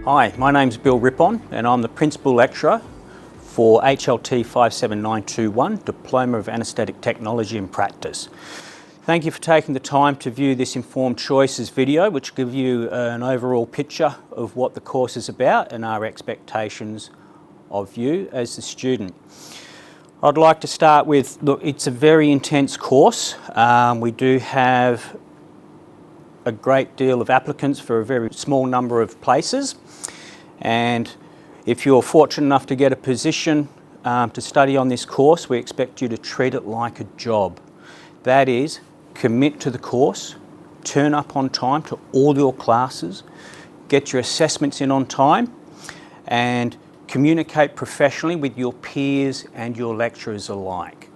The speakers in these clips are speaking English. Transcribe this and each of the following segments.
Hi, my name's Bill Rippon and I'm the Principal Lecturer for HLT 57921, Diploma of Anaesthetic Technology and Practice. Thank you for taking the time to view this Informed Choices video, which gives you an overall picture of what the course is about and our expectations of you as the student. I'd like to start with, look, it's a very intense course. We do have a great deal of applicants for a very small number of places, and if you're fortunate enough to get a position to study on this course, we expect you to treat it like a job. That is, commit to the course, turn up on time to all your classes, get your assessments in on time, and communicate professionally with your peers and your lecturers alike.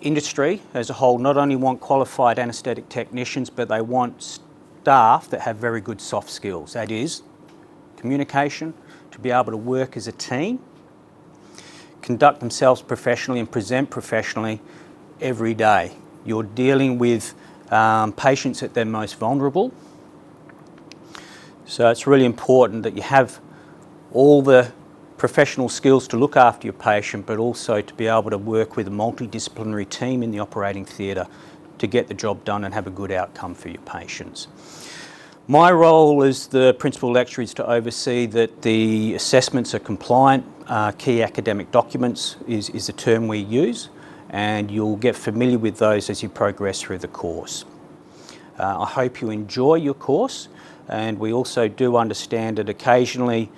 Industry as a whole not only want qualified anaesthetic technicians, but they want staff that have very good soft skills. That is, communication, to be able to work as a team, conduct themselves professionally and present professionally every day. You're dealing with patients at their most vulnerable. So it's really important that you have all the professional skills to look after your patient, but also to be able to work with a multidisciplinary team in the operating theatre to get the job done and have a good outcome for your patients. My role as the Principal Lecturer is to oversee that the assessments are compliant. Key academic documents is a term we use, and you'll get familiar with those as you progress through the course. I hope you enjoy your course, and we also do understand that occasionally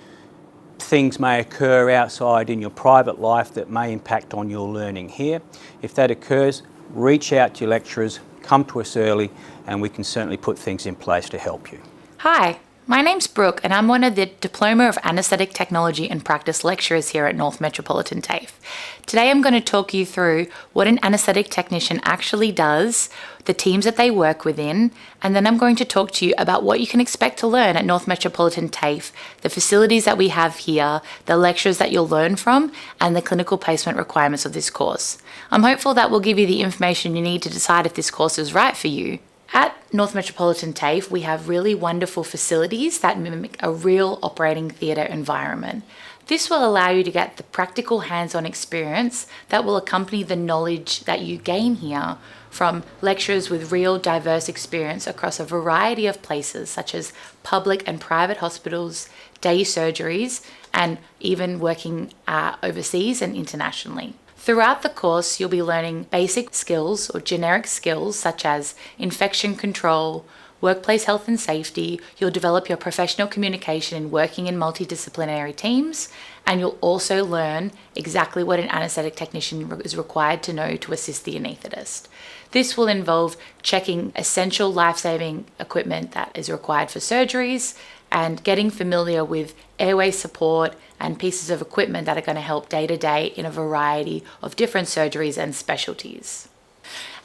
things may occur outside in your private life that may impact on your learning here. If that occurs, reach out to your lecturers, come to us early, and we can certainly put things in place to help you. Hi, my name's Brooke and I'm one of the Diploma of Anaesthetic Technology and Practice lecturers here at North Metropolitan TAFE. Today I'm going to talk you through what an anaesthetic technician actually does, the teams that they work within, and then I'm going to talk to you about what you can expect to learn at North Metropolitan TAFE, the facilities that we have here, the lectures that you'll learn from, and the clinical placement requirements of this course. I'm hopeful that will give you the information you need to decide if this course is right for you. At North Metropolitan TAFE, we have really wonderful facilities that mimic a real operating theatre environment. This will allow you to get the practical hands-on experience that will accompany the knowledge that you gain here from lecturers with real diverse experience across a variety of places such as public and private hospitals, day surgeries, and even working overseas and internationally. Throughout the course, you'll be learning basic skills or generic skills such as infection control, workplace health and safety. You'll develop your professional communication in working in multidisciplinary teams, and you'll also learn exactly what an anaesthetic technician is required to know to assist the anaesthetist. This will involve checking essential life-saving equipment that is required for surgeries and getting familiar with airway support and pieces of equipment that are going to help day to day in a variety of different surgeries and specialties.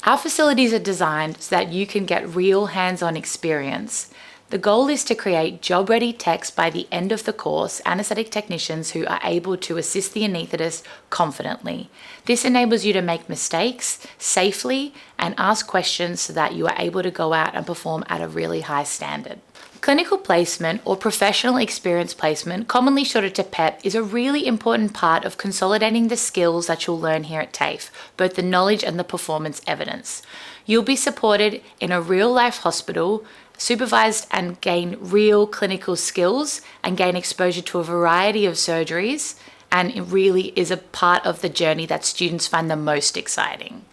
Our facilities are designed so that you can get real hands-on experience. The goal is to create job-ready techs by the end of the course, anaesthetic technicians who are able to assist the anaesthetist confidently. This enables you to make mistakes safely and ask questions so that you are able to go out and perform at a really high standard. Clinical placement or professional experience placement, commonly shortened to PEP, is a really important part of consolidating the skills that you'll learn here at TAFE, both the knowledge and the performance evidence. You'll be supported in a real-life hospital, supervised and gain real clinical skills and gain exposure to a variety of surgeries, and it really is a part of the journey that students find the most exciting.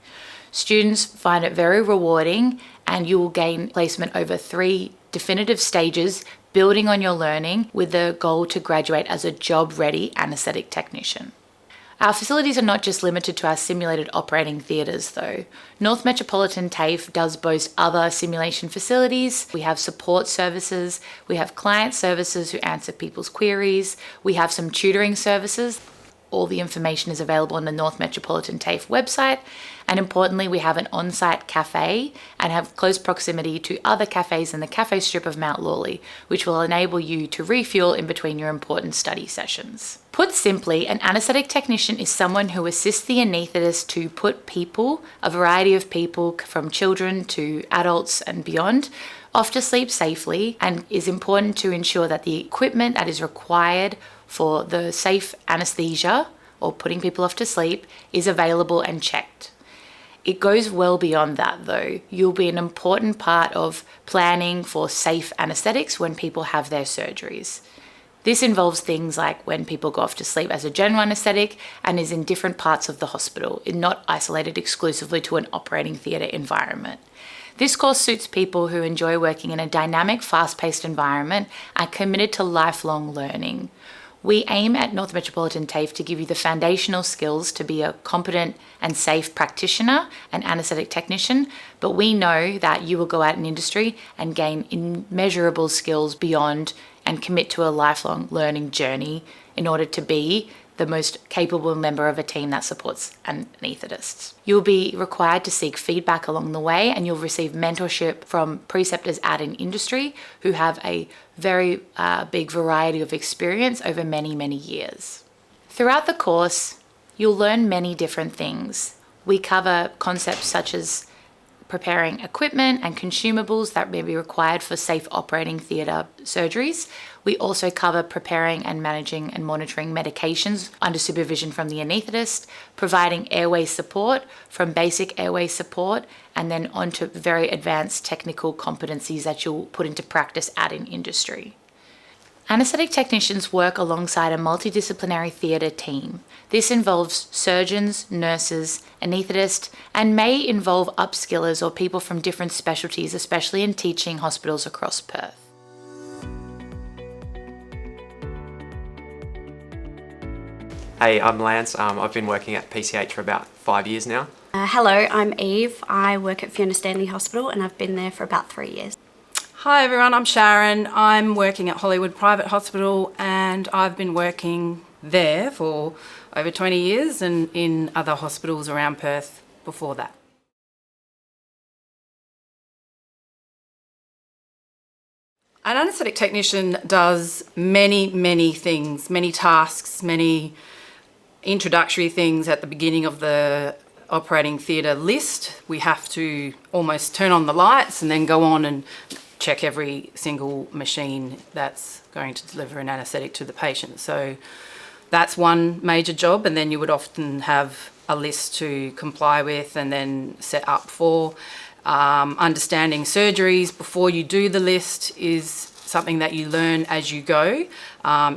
Students find it very rewarding, and you will gain placement over 3 definitive stages, building on your learning with the goal to graduate as a job-ready anaesthetic technician. Our facilities are not just limited to our simulated operating theatres though. North Metropolitan TAFE does boast other simulation facilities. We have support services, we have client services who answer people's queries, we have some tutoring services. All the information is available on the North Metropolitan TAFE website, and importantly we have an on-site cafe and have close proximity to other cafes in the cafe strip of Mount Lawley, which will enable you to refuel in between your important study sessions. Put simply, an anaesthetic technician is someone who assists the anaesthetist to put people, a variety of people from children to adults and beyond, off to sleep safely, and is important to ensure that the equipment that is required for the safe anesthesia or putting people off to sleep is available and checked. It goes well beyond that though. You'll be an important part of planning for safe anaesthetics when people have their surgeries. This involves things like when people go off to sleep as a general anaesthetic and is in different parts of the hospital, not isolated exclusively to an operating theatre environment. This course suits people who enjoy working in a dynamic, fast-paced environment and committed to lifelong learning. We aim at North Metropolitan TAFE to give you the foundational skills to be a competent and safe practitioner and anaesthetic technician, but we know that you will go out in industry and gain immeasurable skills beyond and commit to a lifelong learning journey in order to be the most capable member of a team that supports anaesthetists. You'll be required to seek feedback along the way, and you'll receive mentorship from preceptors out in industry who have a very big variety of experience over many, many years. Throughout the course, you'll learn many different things. We cover concepts such as preparing equipment and consumables that may be required for safe operating theatre surgeries. We also cover preparing and managing and monitoring medications under supervision from the anaesthetist, providing airway support from basic airway support, and then onto very advanced technical competencies that you'll put into practice out in industry. Anaesthetic technicians work alongside a multidisciplinary theatre team. This involves surgeons, nurses, anaesthetists, and may involve upskillers or people from different specialties, especially in teaching hospitals across Perth. Hey, I'm Lance. I've been working at PCH for about 5 years now. Hello, I'm Eve. I work at Fiona Stanley Hospital and I've been there for about 3 years. Hi everyone, I'm Sharon. I'm working at Hollywood Private Hospital and I've been working there for over 20 years and in other hospitals around Perth before that. An anaesthetic technician does many things, many tasks, many introductory things at the beginning of the operating theatre list. We have to almost turn on the lights and then go on and check every single machine that's going to deliver an anaesthetic to the patient. So that's one major job, and then you would often have a list to comply with and then set up for. Understanding surgeries before you do the list is something that you learn as you go.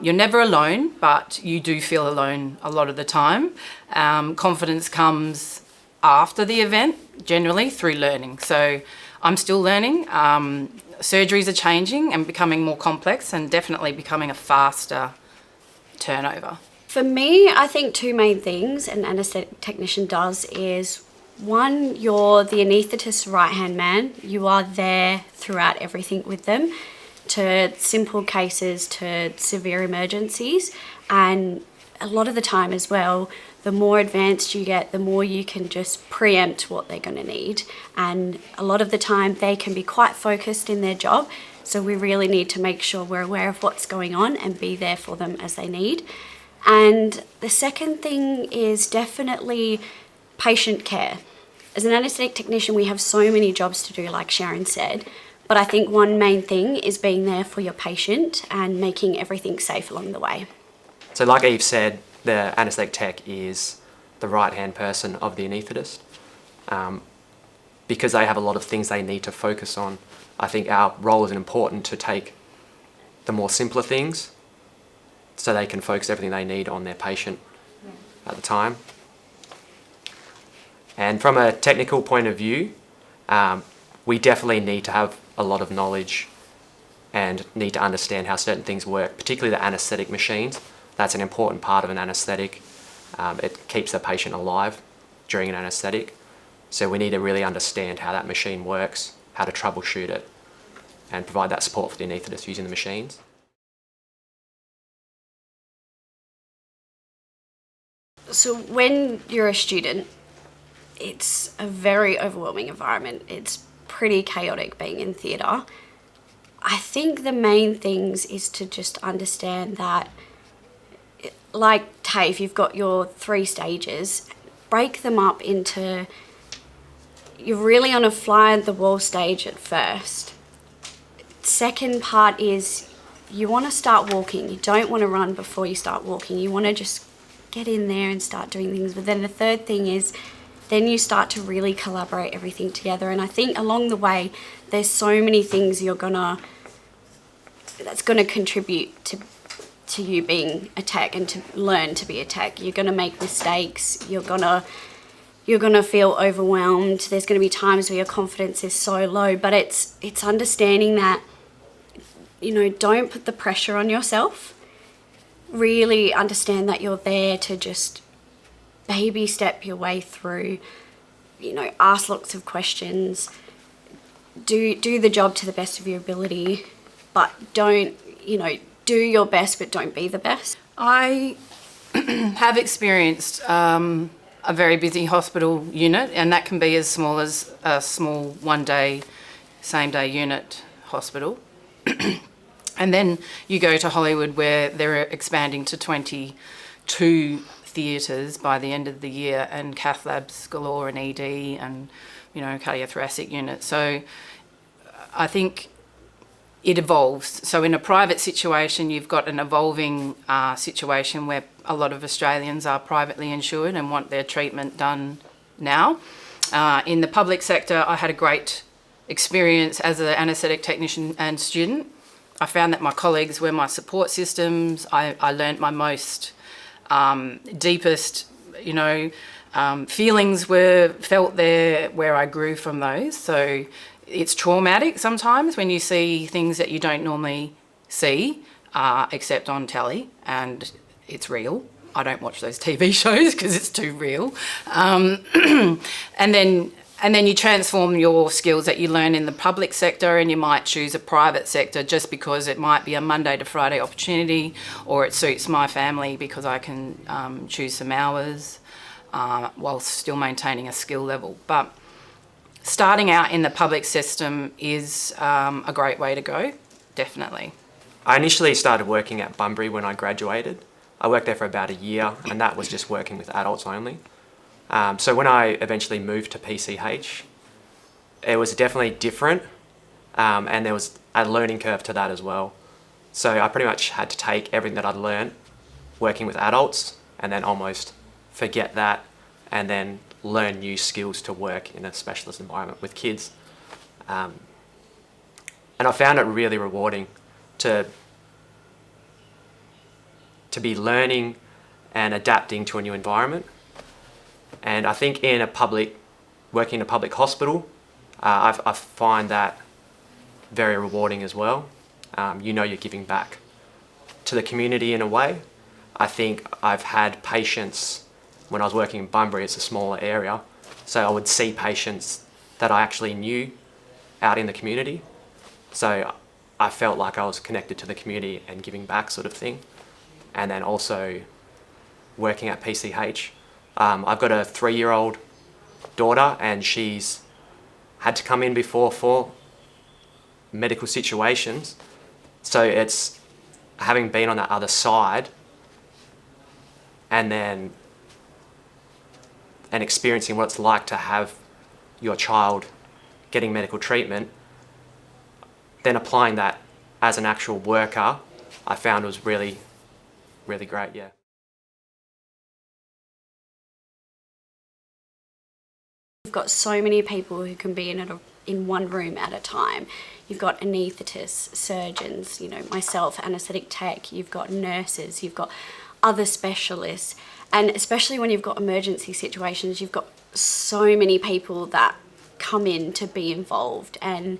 You're never alone, but you do feel alone a lot of the time. Confidence comes after the event, generally through learning. So I'm still learning. Surgeries are changing and becoming more complex and definitely becoming a faster turnover. For me, I think two main things an anaesthetic technician does is, one, you're the anaesthetist's right-hand man. You are there throughout everything with them, to simple cases to severe emergencies. And a lot of the time as well, the more advanced you get, the more you can just preempt what they're going to need. And a lot of the time they can be quite focused in their job. So we really need to make sure we're aware of what's going on and be there for them as they need. And the second thing is definitely patient care. As an anaesthetic technician, we have so many jobs to do, like Sharon said. But I think one main thing is being there for your patient and making everything safe along the way. So like Eve said, the anaesthetic tech is the right-hand person of the anaesthetist. Because they have a lot of things they need to focus on, I think our role is important to take the more simpler things so they can focus everything they need on their patient at the time. And from a technical point of view, we definitely need to have a lot of knowledge and need to understand how certain things work, particularly the anaesthetic machines. That's an important part of an anaesthetic. It keeps the patient alive during an anaesthetic. So we need to really understand how that machine works, how to troubleshoot it, and provide that support for the anaesthetist using the machines. So when you're a student, it's a very overwhelming environment. It's pretty chaotic being in theatre. I think the main things is to just understand that, like TAFE, you've got your 3 stages. Break them up into, you're really on a fly-on-the-wall stage at first. second part is you want to start walking. You don't want to run before you start walking. You want to just get in there and start doing things. But then the third thing is then you start to really collaborate everything together. And I think along the way, there's so many things that's gonna contribute to you being a tech and to learn to be a tech. You're gonna make mistakes. You're gonna feel overwhelmed. There's gonna be times where your confidence is so low. But it's understanding that, don't put the pressure on yourself. Really understand that you're there to just baby step your way through, ask lots of questions, do the job to the best of your ability, but don't, do your best, but don't be the best. I have experienced a very busy hospital unit, and that can be as small as a small one-day, same-day unit hospital. And then you go to Hollywood where they're expanding to 22 theatres by the end of the year, and cath labs galore, and ED, and cardiothoracic unit. So I think it evolves. So in a private situation, you've got an evolving situation where a lot of Australians are privately insured and want their treatment done now. In the public sector, I had a great experience as an anaesthetic technician and student. I found that my colleagues were my support systems. I learnt my most deepest, feelings were felt there, where I grew from those. So it's traumatic sometimes when you see things that you don't normally see, except on telly, and it's real. I don't watch those TV shows because it's too real. And then you transform your skills that you learn in the public sector, and you might choose a private sector just because it might be a Monday to Friday opportunity, or it suits my family because I can choose some hours while still maintaining a skill level. But starting out in the public system is a great way to go, definitely. I initially started working at Bunbury when I graduated. I worked there for about a year, and that was just working with adults only. So when I eventually moved to PCH, it was definitely different, and there was a learning curve to that as well. So I pretty much had to take everything that I'd learned working with adults and then almost forget that and then learn new skills to work in a specialist environment with kids. And I found it really rewarding to be learning and adapting to a new environment. And I think working in a public hospital, I find that very rewarding as well. You're giving back to the community in a way. I think I've had patients, when I was working in Bunbury, it's a smaller area, so I would see patients that I actually knew out in the community. So I felt like I was connected to the community and giving back sort of thing. And then also working at PCH, I've got a 3-year-old daughter, and she's had to come in before for medical situations. So it's having been on that other side and experiencing what it's like to have your child getting medical treatment, then applying that as an actual worker, I found was really, really great, yeah. You've got so many people who can be in one room at a time. You've got anaesthetists, surgeons, myself, anaesthetic tech, you've got nurses, you've got other specialists, and especially when you've got emergency situations, you've got so many people that come in to be involved, and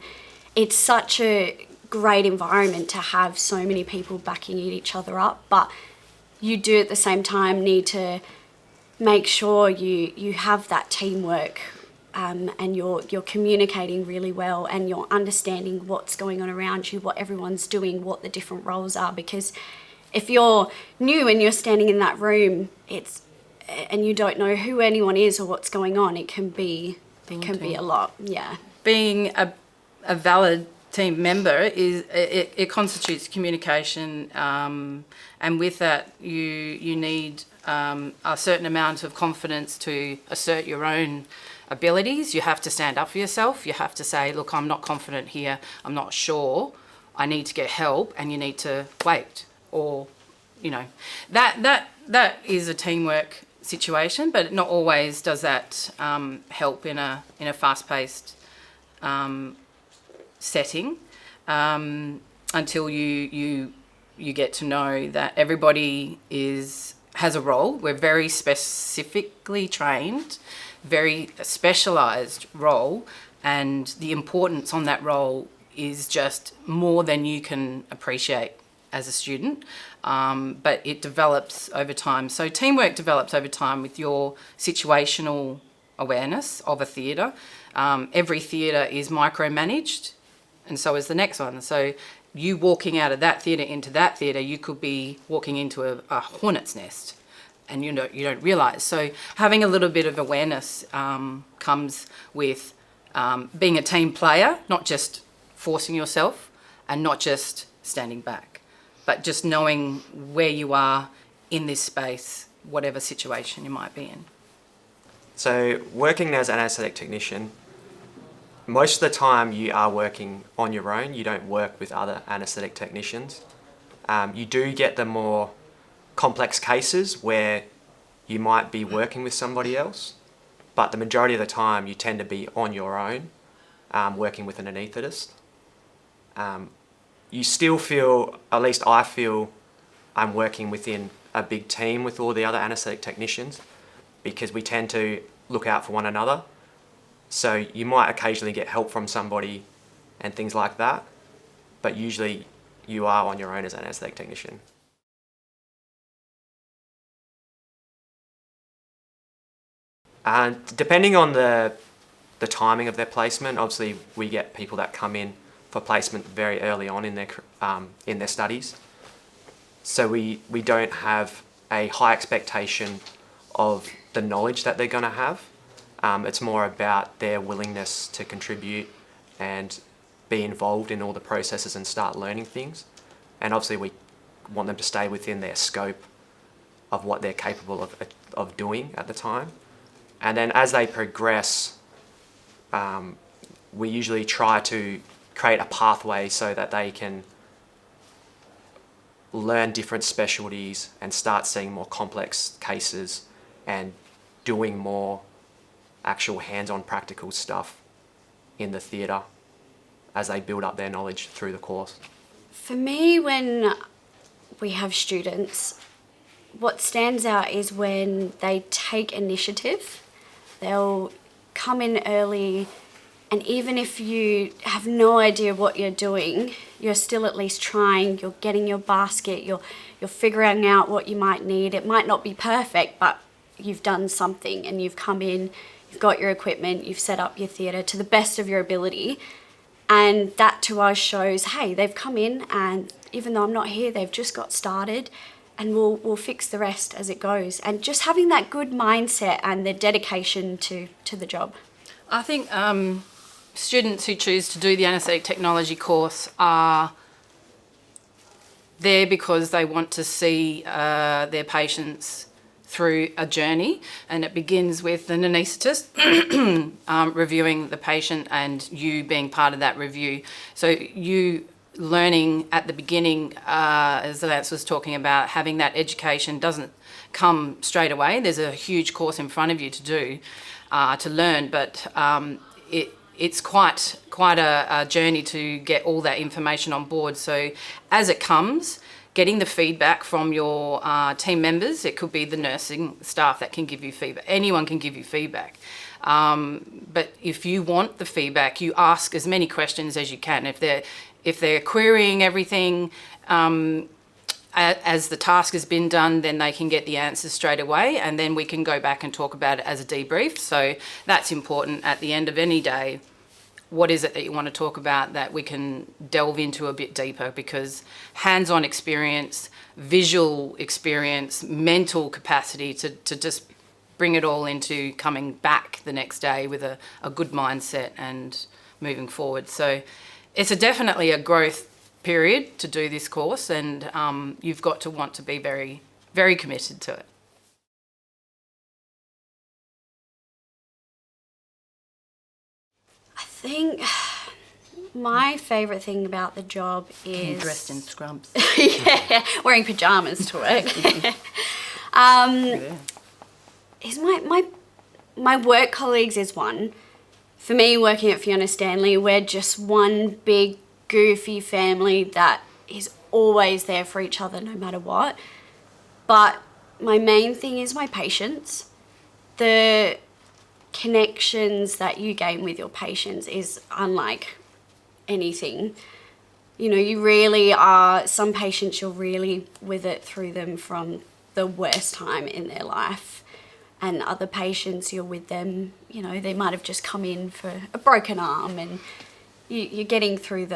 it's such a great environment to have so many people backing each other up. But you do at the same time need to make sure you have that teamwork, and you're communicating really well, and you're understanding what's going on around you, what everyone's doing, what the different roles are. Because if you're new and you're standing in that room, and you don't know who anyone is or what's going on, it can be a lot. Yeah. Being a valid team member it constitutes communication, and with that you need a certain amount of confidence to assert your own abilities. You have to stand up for yourself. You have to say, look, I'm not confident here. I'm not sure I need to get help and you need to wait, or, you know, that is a teamwork situation, but not always does that help in a fast-paced setting, until you get to know that everybody has a role. We're very specifically trained, very specialised role, and the importance on that role is just more than you can appreciate as a student, but it develops over time. So teamwork develops over time with your situational awareness of a theatre. Every theatre is micromanaged, and so is the next one. So you walking out of that theatre into that theatre, you could be walking into a hornet's nest, and you don't realise. So having a little bit of awareness comes with being a team player, not just forcing yourself and not just standing back, but just knowing where you are in this space, whatever situation you might be in. So working as an anaesthetic technician, most of the time you are working on your own. You don't work with other anaesthetic technicians. You do get the more complex cases where you might be working with somebody else, but the majority of the time you tend to be on your own, working with an anaesthetist. You still feel, at least I feel, I'm working within a big team with all the other anaesthetic technicians, because we tend to look out for one another. So you might occasionally get help from somebody and things like that, but usually you are on your own as an anaesthetic technician. Depending on the timing of their placement, obviously we get people that come in for placement very early on in their studies. So we don't have a high expectation of the knowledge that they're going to have. It's more about their willingness to contribute and be involved in all the processes and start learning things. And obviously we want them to stay within their scope of what they're capable of doing at the time. And then as they progress, we usually try to create a pathway so that they can learn different specialties and start seeing more complex cases and doing more actual hands-on practical stuff in the theatre as they build up their knowledge through the course. For me, when we have students, what stands out is when they take initiative. They'll come in early, and even if you have no idea what you're doing, you're still at least trying. You're getting your basket, you're figuring out what you might need. It might not be perfect, but you've done something and you've come in, you've got your equipment, you've set up your theatre to the best of your ability. And that to us shows, hey, they've come in, and even though I'm not here, they've just got started, and we'll fix the rest as it goes. And just having that good mindset and the dedication to the job. I think students who choose to do the anaesthetic technology course are there because they want to see their patients through a journey, and it begins with an anaesthetist reviewing the patient and you being part of that review. So you learning at the beginning, as Lance was talking about, having that education doesn't come straight away. There's a huge course in front of you to do, to learn, but it's quite a journey to get all that information on board. So as it comes, getting the feedback from your team members, it could be the nursing staff that can give you feedback. Anyone can give you feedback. But if you want the feedback, you ask as many questions as you can. If they're querying everything as the task has been done, then they can get the answers straight away, and then we can go back and talk about it as a debrief. So that's important at the end of any day. What is it that you want to talk about that we can delve into a bit deeper? Because hands-on experience, visual experience, mental capacity to just bring it all into coming back the next day with a good mindset and moving forward. So it's definitely a growth period to do this course, and you've got to want to be very, very committed to it. I think My favourite thing about the job is... Dressed in scrubs. Yeah, wearing pyjamas to work. Is my work colleagues is one. For me, working at Fiona Stanley, we're just one big goofy family that is always there for each other no matter what. But my main thing is my patients. The connections that you gain with your patients is unlike anything. You know, you really are, some patients you're really with it through them from the worst time in their life. And other patients, you're with them, you know, they might have just come in for a broken arm, and you're getting through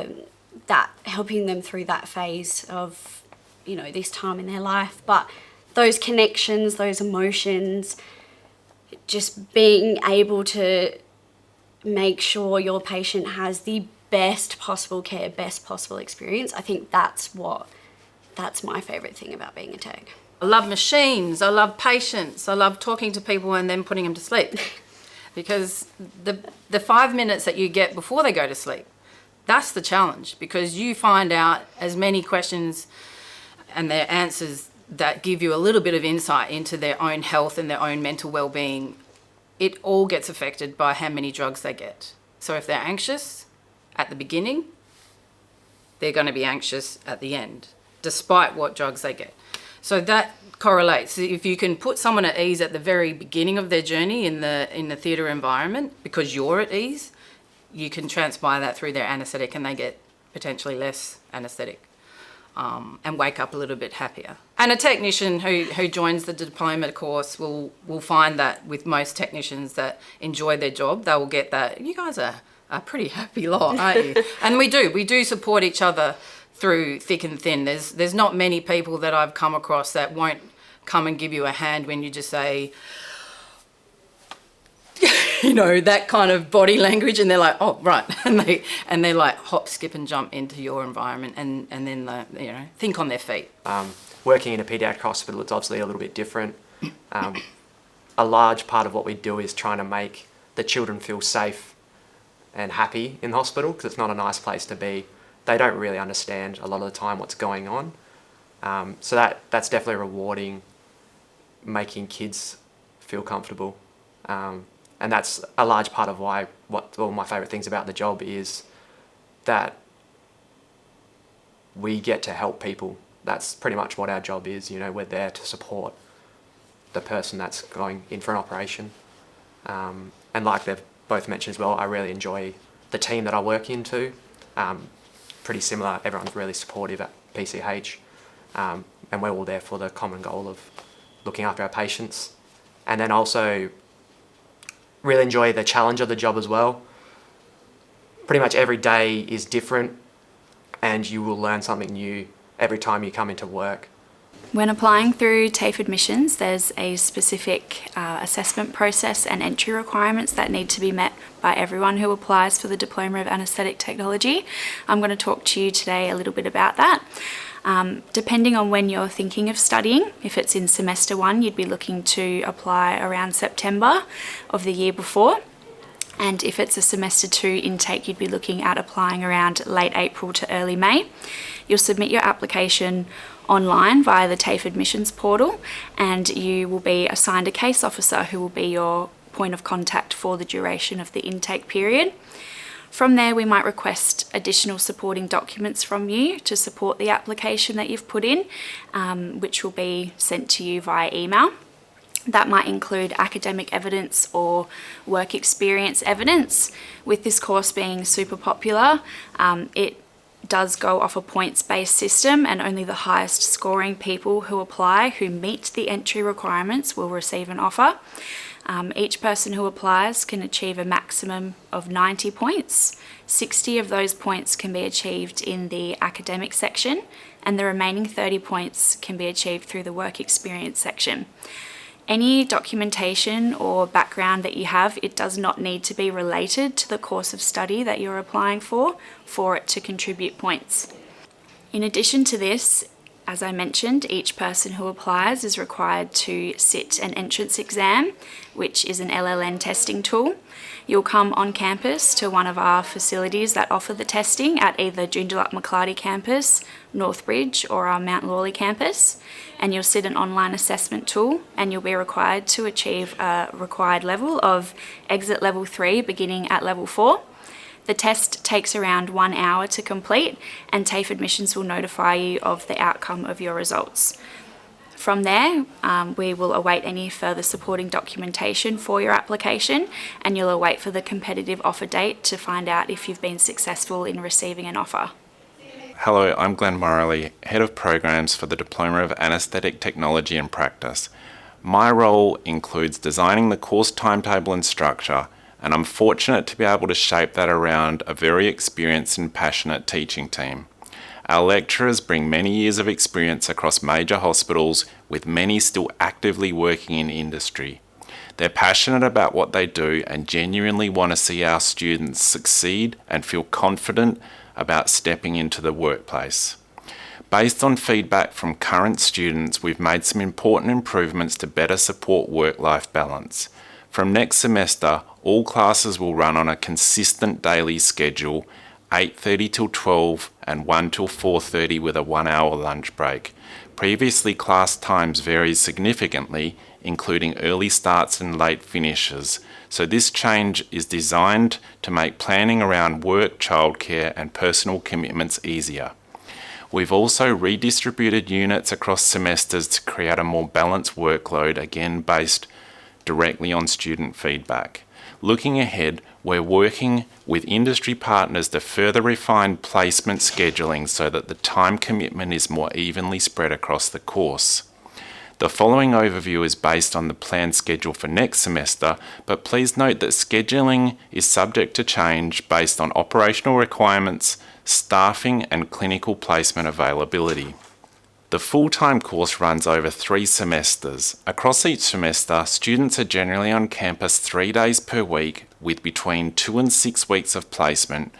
helping them through that phase of, you know, this time in their life. But those connections, those emotions, just being able to make sure your patient has the best possible care, best possible experience, I think that's my favourite thing about being a tech. I love machines, I love patients, I love talking to people and then putting them to sleep. Because the 5 minutes that you get before they go to sleep, that's the challenge, because you find out as many questions and their answers that give you a little bit of insight into their own health and their own mental well-being. It all gets affected by how many drugs they get. So if they're anxious at the beginning, they're going to be anxious at the end, despite what drugs they get. So that correlates. If you can put someone at ease at the very beginning of their journey in the theatre environment, because you're at ease, you can transpire that through their anaesthetic and they get potentially less anaesthetic and wake up a little bit happier. And a technician who joins the diploma course will find that with most technicians that enjoy their job, they will get that, you guys are a pretty happy lot, aren't you? And we do support each other through thick and thin. There's not many people that I've come across that won't come and give you a hand when you just say, you know, that kind of body language, and they're like, oh, right. And they like hop, skip and jump into your environment and then, you know, think on their feet. Working in a paediatric hospital, it's obviously a little bit different. A large part of what we do is trying to make the children feel safe and happy in the hospital, because it's not a nice place to be. They don't really understand a lot of the time what's going on. So that's definitely rewarding, making kids feel comfortable. And that's a large part of why one of my favourite things about the job is that we get to help people. That's pretty much what our job is. You know, we're there to support the person that's going in for an operation. And like they've both mentioned as well, I really enjoy the team that I work into. Pretty similar, everyone's really supportive at PCH. And we're all there for the common goal of looking after our patients. And then also really enjoy the challenge of the job as well. Pretty much every day is different, and you will learn something new every time you come into work. When applying through TAFE admissions, there's a specific assessment process and entry requirements that need to be met by everyone who applies for the Diploma of Anaesthetic Technology. I'm going to talk to you today a little bit about that. Depending on when you're thinking of studying, if it's in semester 1, you'd be looking to apply around September of the year before. And if it's a semester 2 intake, you'd be looking at applying around late April to early May. You'll submit your application online via the TAFE admissions portal, and you will be assigned a case officer who will be your point of contact for the duration of the intake period. From there, we might request additional supporting documents from you to support the application that you've put in, which will be sent to you via email. That might include academic evidence or work experience evidence. With this course being super popular, it does go off a points-based system, and only the highest scoring people who apply, who meet the entry requirements, will receive an offer. Each person who applies can achieve a maximum of 90 points. 60 of those points can be achieved in the academic section, and the remaining 30 points can be achieved through the work experience section. Any documentation or background that you have, it does not need to be related to the course of study that you're applying for it to contribute points. In addition to this, As I mentioned, each person who applies is required to sit an entrance exam, which is an LLN testing tool. You'll come on campus to one of our facilities that offer the testing at either Joondalup Maclarty campus, Northbridge, or our Mount Lawley campus, and you'll sit an online assessment tool, and you'll be required to achieve a required level of exit level 3 beginning at level 4. The test takes around 1 hour to complete, and TAFE admissions will notify you of the outcome of your results. From there, we will await any further supporting documentation for your application, and you'll await for the competitive offer date to find out if you've been successful in receiving an offer. Hello, I'm Glenn Morley, Head of Programs for the Diploma of Anaesthetic Technology and Practice. My role includes designing the course timetable and structure, and I'm fortunate to be able to shape that around a very experienced and passionate teaching team. Our lecturers bring many years of experience across major hospitals, with many still actively working in industry. They're passionate about what they do and genuinely want to see our students succeed and feel confident about stepping into the workplace. Based on feedback from current students, we've made some important improvements to better support work-life balance. From next semester, all classes will run on a consistent daily schedule, 8:30 till 12 and 1 till 4:30 with a 1 hour lunch break. Previously, class times varied significantly, including early starts and late finishes, so this change is designed to make planning around work, childcare and personal commitments easier. We've also redistributed units across semesters to create a more balanced workload, again based directly on student feedback. Looking ahead, we're working with industry partners to further refine placement scheduling so that the time commitment is more evenly spread across the course. The following overview is based on the planned schedule for next semester, but please note that scheduling is subject to change based on operational requirements, staffing and clinical placement availability. The full-time course runs over 3 semesters. Across each semester, students are generally on campus 3 days per week with between 2 and 6 weeks of placement,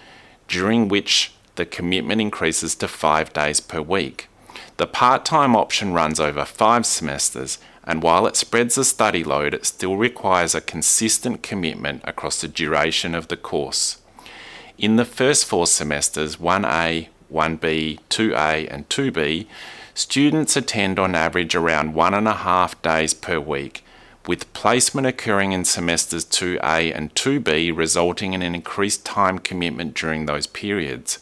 during which the commitment increases to 5 days per week. The part-time option runs over 5 semesters, and while it spreads the study load, it still requires a consistent commitment across the duration of the course. In the first 4 semesters, 1A, 1B, 2A and 2B, students attend on average around 1.5 days per week, with placement occurring in semesters 2A and 2B resulting in an increased time commitment during those periods.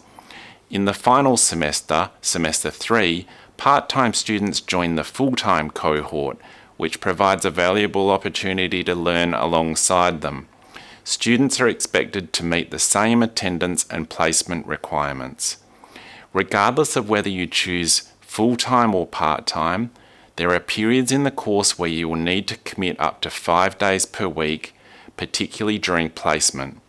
In the final semester, semester 3, part-time students join the full-time cohort, which provides a valuable opportunity to learn alongside them. Students are expected to meet the same attendance and placement requirements. Regardless of whether you choose full-time or part-time, there are periods in the course where you will need to commit up to 5 days per week, particularly during placement.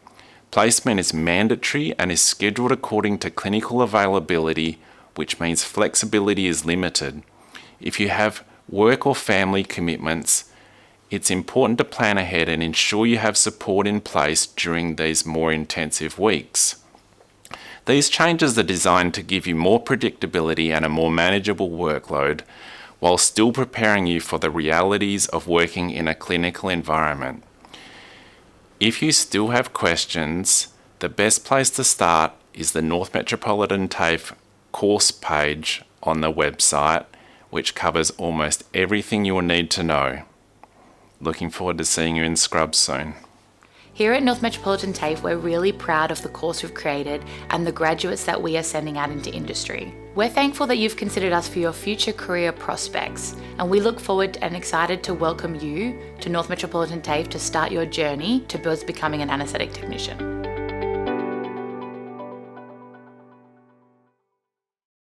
Placement is mandatory and is scheduled according to clinical availability, which means flexibility is limited. If you have work or family commitments, it's important to plan ahead and ensure you have support in place during these more intensive weeks. These changes are designed to give you more predictability and a more manageable workload, while still preparing you for the realities of working in a clinical environment. If you still have questions, the best place to start is the North Metropolitan TAFE course page on the website, which covers almost everything you will need to know. Looking forward to seeing you in scrubs soon. Here at North Metropolitan TAFE, we're really proud of the course we've created and the graduates that we are sending out into industry. We're thankful that you've considered us for your future career prospects, and we look forward and excited to welcome you to North Metropolitan TAFE to start your journey towards becoming an anaesthetic technician.